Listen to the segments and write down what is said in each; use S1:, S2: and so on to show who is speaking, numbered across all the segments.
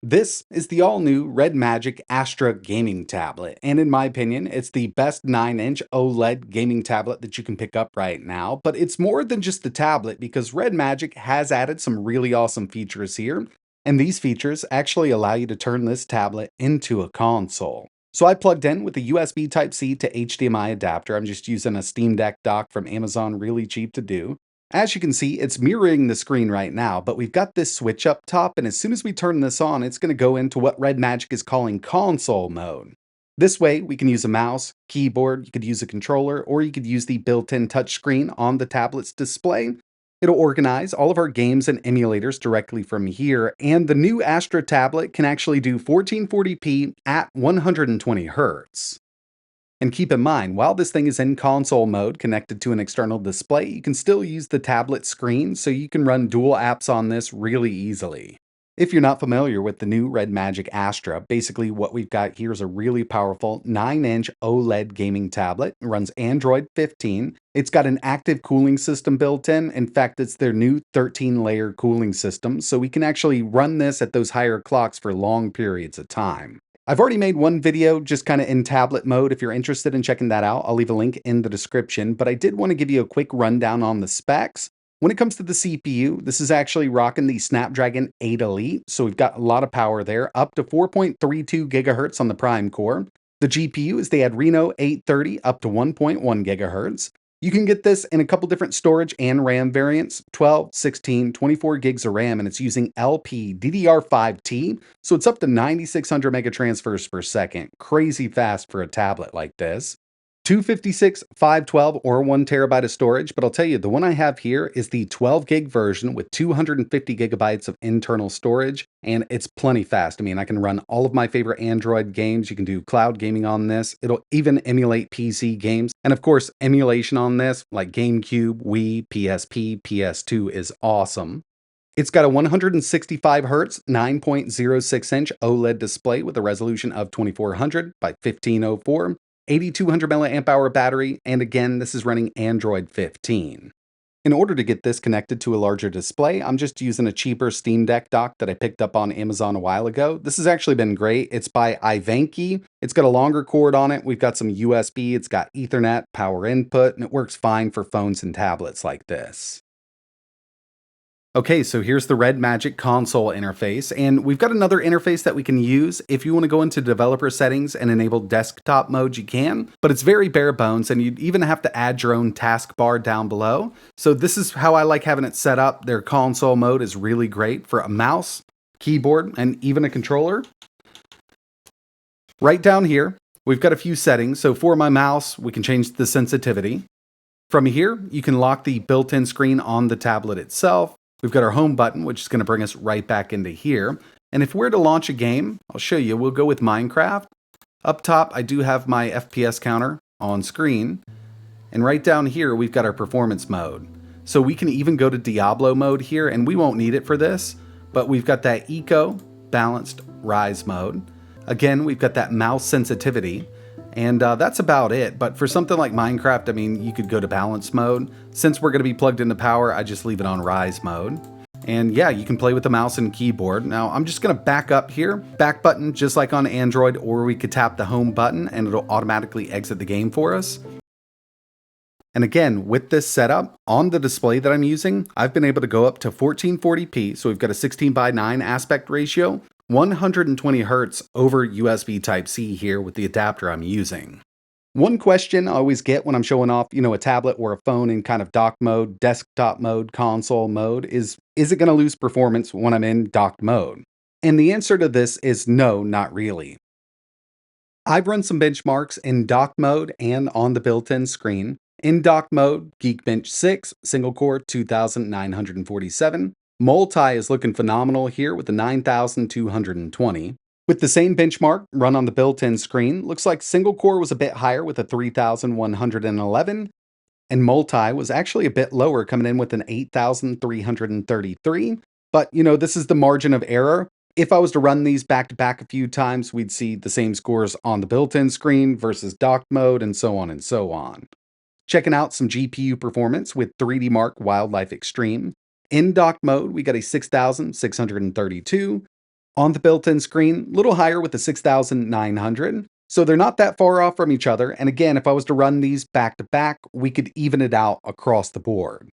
S1: This is the all-new Redmagic ASTRA gaming tablet, and in my opinion, it's the best 9-inch OLED gaming tablet that you can pick up right now, but it's more than just the tablet because Redmagic has added some really awesome features here, and these features actually allow you to turn this tablet into a console. So I plugged in with a USB Type-C to HDMI adapter. I'm just using a Steam Deck dock from Amazon, really cheap to do. As you can see, it's mirroring the screen right now, but we've got this switch up top, and as soon as we turn this on, it's going to go into what Redmagic is calling console mode. This way, we can use a mouse, keyboard, you could use a controller, or you could use the built-in touchscreen on the tablet's display. It'll organize all of our games and emulators directly from here, and the new Astra tablet can actually do 1440p at 120 Hz. And keep in mind, while this thing is in console mode connected to an external display, you can still use the tablet screen, so you can run dual apps on this really easily. If you're not familiar with the new Redmagic Astra, basically what we've got here is a really powerful 9-inch OLED gaming tablet. It runs Android 15. It's got an active cooling system built in. In fact, it's their new 13-layer cooling system, so we can actually run this at those higher clocks for long periods of time. I've already made one video just kind of in tablet mode. If you're interested in checking that out, I'll leave a link in the description, but I did want to give you a quick rundown on the specs. When it comes to the CPU, this is actually rocking the Snapdragon 8 Elite, so we've got a lot of power there, up to 4.32 gigahertz on the Prime core. The GPU is the Adreno 830 up to 1.1 gigahertz. You can get this in a couple different storage and RAM variants, 12, 16, 24 gigs of RAM, and it's using LPDDR5T, so it's up to 9600 megatransfers per second. Crazy fast for a tablet like this. 256, 512, or 1 terabyte of storage, but I'll tell you, the one I have here is the 12 gig version with 250 gigabytes of internal storage, and it's plenty fast. I mean, I can run all of my favorite Android games. You can do cloud gaming on this. It'll even emulate PC games. And of course, emulation on this, like GameCube, Wii, PSP, PS2 is awesome. It's got a 165 Hz 9.06 inch OLED display with a resolution of 2400 by 1504. 8200 milliamp hour battery, and again, this is running Android 15. In order to get this connected to a larger display, I'm just using a cheaper Steam Deck dock that I picked up on Amazon a while ago. This has actually been great. It's by Ivanki. It's got a longer cord on it. We've got some USB, it's got Ethernet, power input, and it works fine for phones and tablets like this. Okay, so here's the Redmagic console interface, and we've got another interface that we can use. If you want to go into developer settings and enable desktop mode, you can, but it's very bare bones, and you'd even have to add your own taskbar down below. So this is how I like having it set up. Their console mode is really great for a mouse, keyboard, and even a controller. Right down here, we've got a few settings. So for my mouse, we can change the sensitivity. From here, you can lock the built-in screen on the tablet itself. We've got our home button, which is going to bring us right back into here. And if we're to launch a game, I'll show you. We'll go with Minecraft. Up top, I do have my FPS counter on screen. And right down here, we've got our performance mode. So we can even go to Diablo mode here, and we won't need it for this. But we've got that Eco, Balanced, Rise mode. Again, we've got that mouse sensitivity. And that's about it. But for something like Minecraft, I mean, you could go to balance mode. Since we're going to be plugged into power, I just leave it on rise mode. And yeah, you can play with the mouse and keyboard. Now, I'm just going to back up here. Back button, just like on Android, or we could tap the home button and it'll automatically exit the game for us. And again, with this setup, on the display that I'm using, I've been able to go up to 1440p. So we've got a 16:9 aspect ratio. 120 Hz over USB Type-C here with the adapter I'm using. One question I always get when I'm showing off, a tablet or a phone in kind of dock mode, desktop mode, console mode is it going to lose performance when I'm in docked mode? And the answer to this is no, not really. I've run some benchmarks in dock mode and on the built-in screen. In dock mode, Geekbench 6, single core 2947. Multi is looking phenomenal here with the 9220. With the same benchmark run on the built-in screen, looks like single core was a bit higher with a 3111, and multi was actually a bit lower, coming in with an 8333. But, this is the margin of error. If I was to run these back to back a few times, we'd see the same scores on the built-in screen versus docked mode, and so on and so on. Checking out some GPU performance with 3D Mark Wildlife Extreme. In dock mode, we got a 6632. On the built-in screen, a little higher with the 6900. So they're not that far off from each other. And again, if I was to run these back to back, we could even it out across the board.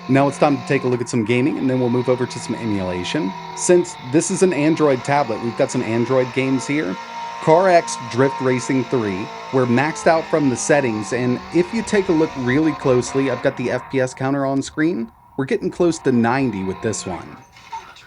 S1: Now it's time to take a look at some gaming, and then we'll move over to some emulation. Since this is an Android tablet, we've got some Android games here. CarX Drift Racing 3. We're maxed out from the settings, and if you take a look really closely, I've got the FPS counter on screen. We're getting close to 90 with this one.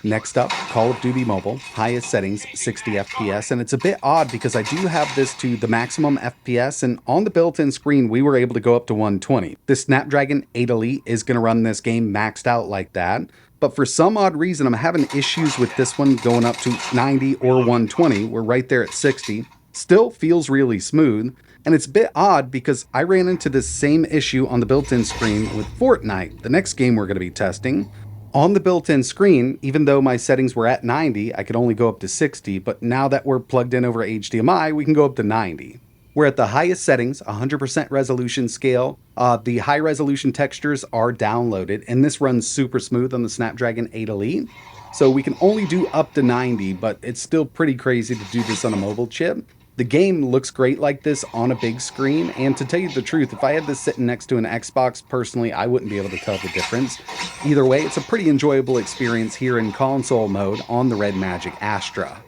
S1: Next up, Call of Duty Mobile, highest settings, 60 FPS, and it's a bit odd because I do have this to the maximum FPS, and on the built-in screen, we were able to go up to 120. This Snapdragon 8 Elite is going to run this game maxed out like that, but for some odd reason, I'm having issues with this one going up to 90 or 120. We're right there at 60. Still feels really smooth, and it's a bit odd because I ran into this same issue on the built-in screen with Fortnite, the next game we're going to be testing. On the built-in screen, even though my settings were at 90, I could only go up to 60, but now that we're plugged in over HDMI, we can go up to 90. We're at the highest settings, 100% resolution scale. The high resolution textures are downloaded, and this runs super smooth on the Snapdragon 8 Elite. So we can only do up to 90, but it's still pretty crazy to do this on a mobile chip. The game looks great like this on a big screen, and to tell you the truth, if I had this sitting next to an Xbox, personally, I wouldn't be able to tell the difference. Either way, it's a pretty enjoyable experience here in console mode on the Redmagic ASTRA.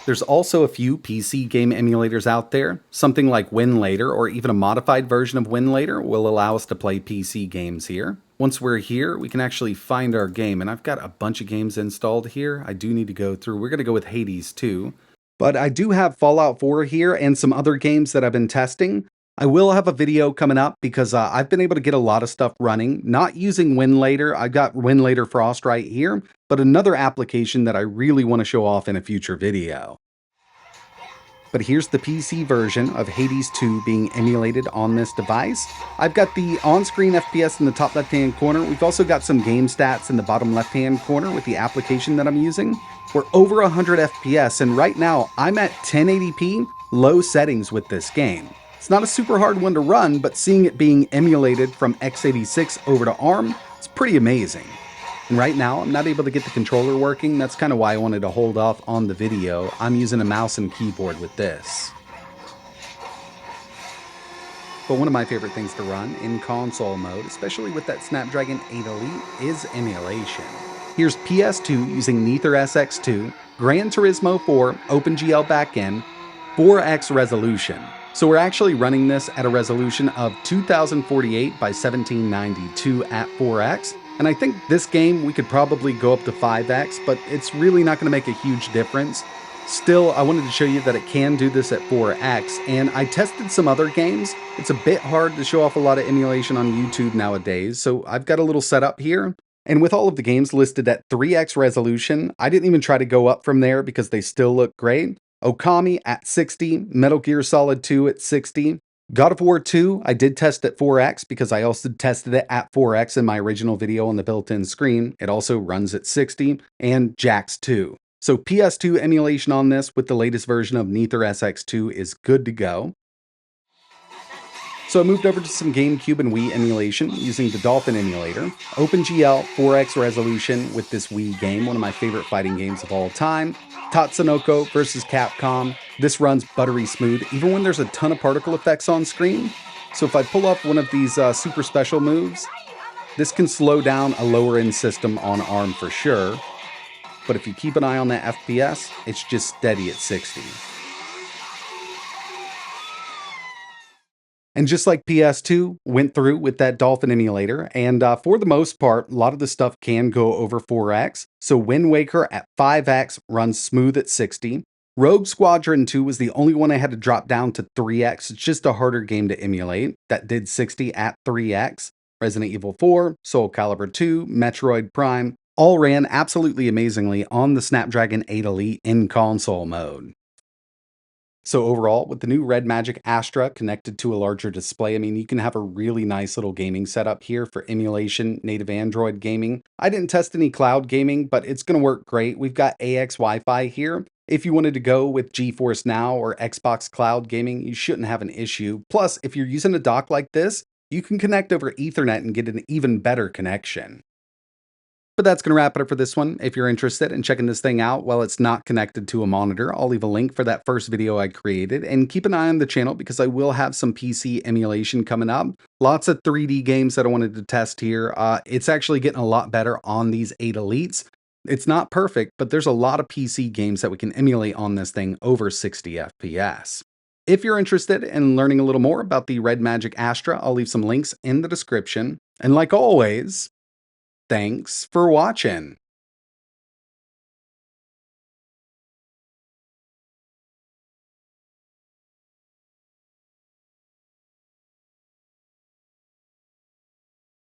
S1: There's also a few PC game emulators out there. Something like WinLater or even a modified version of WinLater will allow us to play PC games here. Once we're here, we can actually find our game, and I've got a bunch of games installed here. I do need to go through. We're going to go with Hades 2. But I do have Fallout 4 here and some other games that I've been testing. I will have a video coming up because I've been able to get a lot of stuff running, not using WinLater. I've got WinLater Frost right here, but another application that I really want to show off in a future video. But here's the PC version of Hades 2 being emulated on this device. I've got the on-screen FPS in the top left-hand corner. We've also got some game stats in the bottom left-hand corner with the application that I'm using. We're over 100 FPS, and right now I'm at 1080p low settings with this game. It's not a super hard one to run, but seeing it being emulated from x86 over to ARM, it's pretty amazing. And right now, I'm not able to get the controller working. That's kind of why I wanted to hold off on the video. I'm using a mouse and keyboard with this. But one of my favorite things to run in console mode, especially with that Snapdragon 8 Elite, is emulation. Here's PS2 using Nether SX2, Gran Turismo 4 OpenGL backend, 4x resolution. So we're actually running this at a resolution of 2048 by 1792 at 4x. And I think this game we could probably go up to 5x, but it's really not going to make a huge difference. Still, I wanted to show you that it can do this at 4x, and I tested some other games. It's a bit hard to show off a lot of emulation on YouTube nowadays, so I've got a little setup here. And with all of the games listed at 3x resolution, I didn't even try to go up from there because they still look great. Okami at 60, Metal Gear Solid 2 at 60. God of War 2, I did test at 4x because I also tested it at 4x in my original video on the built-in screen. It also runs at 60, and Jax 2. So PS2 emulation on this with the latest version of Nether SX2 is good to go. So I moved over to some GameCube and Wii emulation using the Dolphin emulator. OpenGL 4x resolution with this Wii game, one of my favorite fighting games of all time. Tatsunoko versus Capcom. This runs buttery smooth, even when there's a ton of particle effects on screen. So if I pull up one of these super special moves, this can slow down a lower end system on ARM for sure. But if you keep an eye on that FPS, it's just steady at 60. And just like PS2 went through with that Dolphin emulator, and for the most part, a lot of the stuff can go over 4x. So Wind Waker at 5x runs smooth at 60. Rogue Squadron 2 was the only one I had to drop down to 3x. It's just a harder game to emulate. That did 60 at 3x. Resident Evil 4, Soul Calibur 2, Metroid Prime, all ran absolutely amazingly on the Snapdragon 8 Elite in console mode. So overall, with the new Redmagic ASTRA connected to a larger display, I mean, you can have a really nice little gaming setup here for emulation, native Android gaming. I didn't test any cloud gaming, but it's going to work great. We've got AX Wi-Fi here. If you wanted to go with GeForce Now or Xbox Cloud Gaming, you shouldn't have an issue. Plus, if you're using a dock like this, you can connect over Ethernet and get an even better connection. But that's going to wrap it up for this one. If you're interested in checking this thing out while it's not connected to a monitor, I'll leave a link for that first video I created. And keep an eye on the channel because I will have some PC emulation coming up. Lots of 3D games that I wanted to test here. It's actually getting a lot better on these 8 Elites. It's not perfect, but there's a lot of PC games that we can emulate on this thing over 60 FPS. If you're interested in learning a little more about the Redmagic ASTRA, I'll leave some links in the description. And like always, thanks for watching.